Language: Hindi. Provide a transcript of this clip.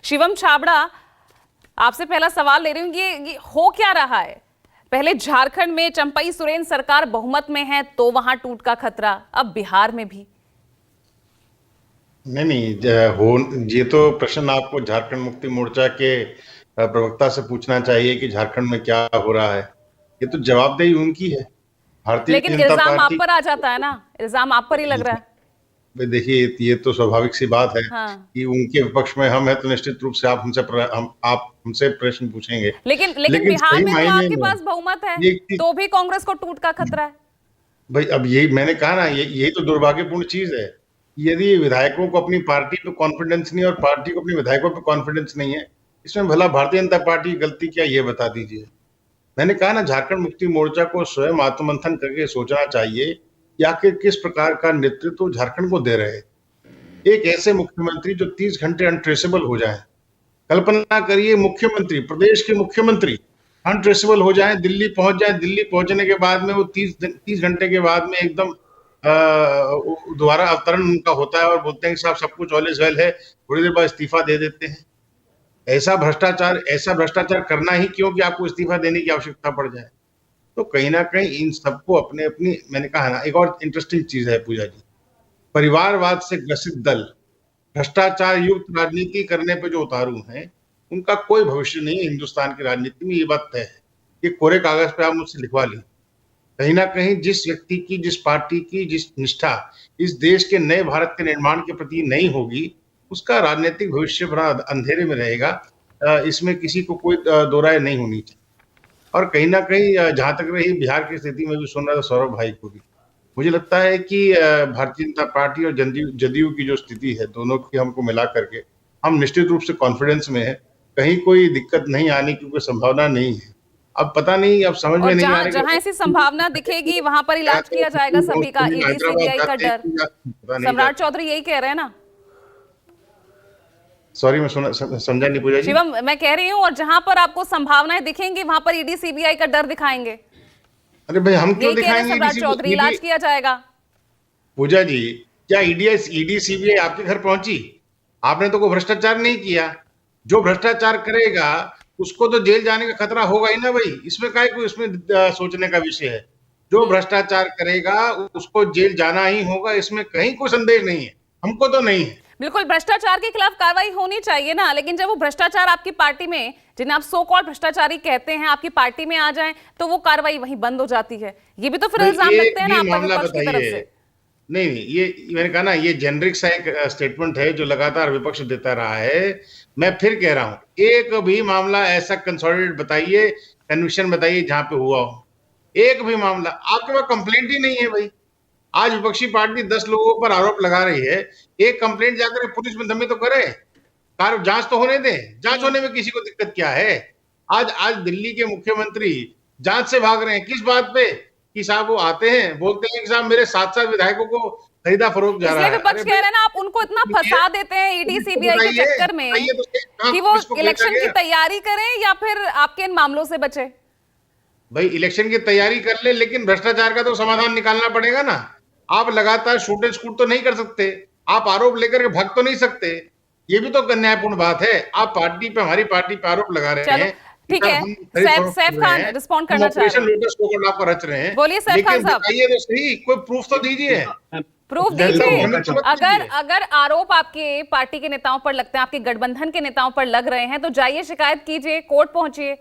शिवम छाबड़ा, आपसे पहला सवाल ले रही हूँ, ये हो क्या रहा है? पहले झारखंड में चंपई सोरेन सरकार बहुमत में है तो वहां टूट का खतरा, अब बिहार में भी। नहीं, ये तो प्रश्न आपको झारखंड मुक्ति मोर्चा के प्रवक्ता से पूछना चाहिए कि झारखंड में क्या हो रहा है। ये तो जवाबदेही उनकी है, भारतीय लेकिन जनता इल्जाम आप पार्टी। पर आ जाता है ना, इल्जाम आप पर ही लग रहा है। देखिए, ये तो स्वाभाविक सी बात है हाँ, कि उनके विपक्ष में हम हैं, तो निश्चित रूप से आप हमसे प्रश्न पूछेंगे। लेकिन लेकिन बिहार सही में तो मायने आपके में पास बहुमत है, ये तो भी कांग्रेस को टूट का खतरा है। भाई, अब यही मैंने कहा ना, यही तो दुर्भाग्यपूर्ण चीज है। यदि विधायकों को अपनी पार्टी पे कॉन्फिडेंस नहीं और पार्टी को अपने विधायकों पे कॉन्फिडेंस नहीं है, इसमें भला भारतीय जनता पार्टी की गलती क्या, ये बता दीजिए। मैंने कहा ना, झारखंड मुक्ति मोर्चा को स्वयं आत्ममंथन करके सोचना चाहिए कि आखिर किस प्रकार का नेतृत्व झारखंड को दे रहे हैं। एक ऐसे मुख्यमंत्री जो 30 घंटे अनट्रेसेबल हो जाए। कल्पना करिए, मुख्यमंत्री, प्रदेश के मुख्यमंत्री अनट्रेसेबल हो जाए, दिल्ली पहुंच जाए, दिल्ली पहुंचने के बाद में वो 30 घंटे के बाद में एकदम दोबारा अवतरण उनका होता है और बोलते हैं कि साहब सब कुछ ऑल इज वेल है, थोड़ी देर बाद इस्तीफा दे देते हैं। ऐसा भ्रष्टाचार करना ही क्यों कि आपको इस्तीफा देने की आवश्यकता पड़ जाए। तो कहीं ना कहीं इन सबको अपने अपनी, मैंने कहा ना, एक और इंटरेस्टिंग चीज है पूजा जी, परिवारवाद से ग्रसित दल भ्रष्टाचार युक्त राजनीति करने पे जो उतारू हैं, उनका कोई भविष्य नहीं है हिंदुस्तान की राजनीति में, ये बात तय है। ये कोरे कागज पे आप मुझसे लिखवा लें। कहीं ना कहीं जिस व्यक्ति की, जिस पार्टी की, जिस निष्ठा इस देश के नए भारत के निर्माण के प्रति नहीं होगी, उसका राजनीतिक भविष्य बड़ा अंधेरे में रहेगा। इसमें किसी को कोई दो राय नहीं होनी चाहिए। और कहीं ना कहीं जहां तक रही बिहार की स्थिति में भी सुन रहा था सौरभ भाई को भी, मुझे लगता है कि भारतीय जनता पार्टी और जदयू की जो स्थिति है, दोनों की हमको मिला करके हम निश्चित रूप से कॉन्फिडेंस में है। कहीं कोई दिक्कत नहीं आने की कोई संभावना नहीं है। अब पता नहीं, अब समझ में और नहीं आ जहां रहा जहां ऐसी संभावना दिखेगी वहां पर इलाज किया जाएगा सभी का, ईडी सीबीआई का डर। सम्राट चौधरी यही कह रहे हैं ना? सॉरी, मैं समझा नहीं पूजा जी। शिवम, मैं कह रही हूँ, और जहां पर आपको संभावनाएं दिखेंगी वहां पर ईडी सीबीआई का डर दिखाएंगे। अरे भाई, हम क्यों यही कह रहे हैं दिखाएंगे सम्राट चौधरी, इलाज किया जाएगा। पूजा जी, क्या ईडी सीबीआई आपके घर पहुंची? आपने तो कोई भ्रष्टाचार नहीं किया। जो भ्रष्टाचार करेगा उसको तो जेल जाने का खतरा होगा ही ना भाई। इसमें काय कोई, इसमें सोचने का विषय है। जो भ्रष्टाचार करेगा उसको जेल जाना ही होगा, इसमें कहीं कोई संदेह नहीं है, हमको तो नहीं है। बिल्कुल, भ्रष्टाचार के खिलाफ कार्रवाई होनी चाहिए ना, लेकिन जब वो भ्रष्टाचार आपकी पार्टी में, जिन्हें आप सो कॉल्ड भ्रष्टाचारी कहते हैं, आपकी पार्टी में आ जाएं तो वो कार्रवाई वहीं बंद हो जाती है। ये भी तो फिर इल्जाम लगते हैं ना आप पर विपक्ष की तरफ से। नहीं, ये मैंने कहा ना, ये जेनरिक सा एक स्टेटमेंट है जो लगातार विपक्ष देता रहा है। मैं फिर कह रहा हूं, एक भी मामला ऐसा कंसोलिडेट बताइए, कन्विक्शन बताइए जहां पे हुआ हो। एक भी मामला आपके पास कंप्लेंट ही नहीं है भाई। आज विपक्षी पार्टी 10 लोगों पर आरोप लगा रही है, एक कंप्लेंट जाकर पुलिस में दमे तो करे, कार जांच तो होने दें। जांच होने में किसी को दिक्कत क्या है? आज दिल्ली के मुख्यमंत्री जांच से भाग रहे हैं, किस बात पे? कि साहब वो आते हैं, बोलते हैं कि साहब मेरे 7 विधायकों को खरीदा फरोख्त जा रहा है। विपक्ष कह रहे हैं ना, आप उनको इतना फंसा देते हैं ईडी सीबीआई के चक्कर में कि वो इलेक्शन की तैयारी करें या फिर आपके इन मामलों से बचे। भाई, इलेक्शन की तैयारी कर ले, लेकिन भ्रष्टाचार का तो समाधान निकालना पड़ेगा ना। आप लगातार शूट एंड स्कूट तो नहीं कर सकते, आप आरोप लेकर के भाग तो नहीं सकते। ये भी तो अन्यायपूर्ण बात है। आप पार्टी पे, हमारी पार्टी पे आरोप लगा रहे हैं। ठीक है, सैफ खान रिस्पॉन्ड करना चाह रहे हैं। लोटस को आपको रच रहे हैं। बोलिए सैफ खान साहब। बताइए तो सही, कोई प्रूफ तो दीजिए। प्रूफ दीजिए। अगर आरोप आपके पार्टी के नेताओं पर लगते हैं, आपके गठबंधन के नेताओं पर लग रहे हैं, तो जाइए शिकायत कीजिए, कोर्ट पहुंचिए।